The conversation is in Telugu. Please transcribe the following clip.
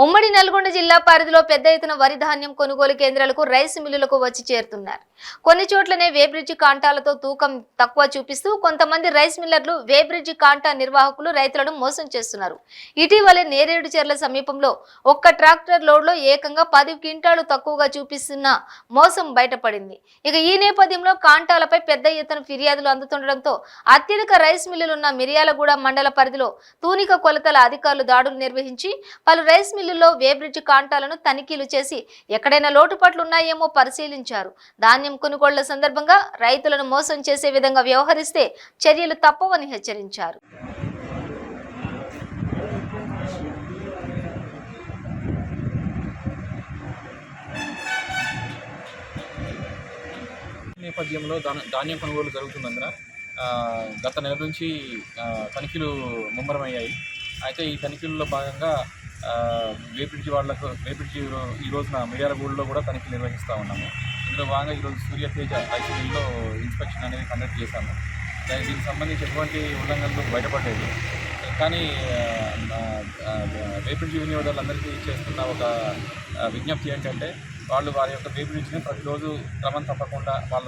ఉమ్మడి నల్గొండ జిల్లా పరిధిలో పెద్ద ఎత్తున వరి ధాన్యం కొనుగోలు కేంద్రాలకు రైస్ మిల్లులకు వచ్చి చేరుతున్నారు. కొన్ని చోట్లనే వేబ్రిడ్జి కాంటాలతో తూకం తక్కువ చూపిస్తూ కొంతమంది రైస్ మిల్లర్లు వేబ్రిడ్జి కాంటా నిర్వాహకులు రైతులను మోసం చేస్తున్నారు. ఇటీవలే నేరేడు చెర్ల సమీపంలో ఒక్క ట్రాక్టర్ లోడ్లో ఏకంగా 10 క్వింటాలు తక్కువగా చూపిస్తున్న మోసం బయటపడింది. ఇక ఈ నేపథ్యంలో కాంటాలపై పెద్ద ఎత్తున ఫిర్యాదులు అందుతుండటంతో అత్యధిక రైస్ మిల్లులున్న మిర్యాలగూడ మండల పరిధిలో తూనిక కొలతల అధికారులు దాడులు నిర్వహించి పలు రైస్ మిల్లుల్లో వేబ్రిడ్జి కాంటాలను తనిఖీలు చేసి ఎక్కడైనా లోటుపాట్లు ఉన్నాయేమో పరిశీలించారు. ధాన్యం కొనుగోళ్ల సందర్భంగా రైతులను మోసం చేసే విధంగా వ్యవహరిస్తే చర్యలు తప్పవని హెచ్చరించారు. నేపథ్యంలో ధాన్యం కొనుగోలు జరుగుతున్నందున గత నెల నుంచి తనిఖీలు ముమ్మరమయ్యాయి. అయితే ఈ తనిఖీల్లో భాగంగా వేబ్రిడ్జి ఈ రోజున మిర్యాలగూడలో కూడా తనిఖీలు నిర్వహిస్తూ ఉన్నాము. ఇందులో భాగంగా ఈరోజు సూర్యతేజ రైస్ మిల్లో ఇన్స్పెక్షన్ అనేది కండక్ట్ చేశాము. దీనికి సంబంధించి ఎటువంటి ఉల్లంఘనలు బయటపడలేదు. కానీ వేబ్రిడ్జి వినియోగదారులందరికీ చేస్తున్న ఒక విజ్ఞప్తి ఏంటంటే వాళ్ళు వారి యొక్క వేబ్రిడ్జిని ప్రతిరోజు క్రమం తప్పకుండా వాళ్ళ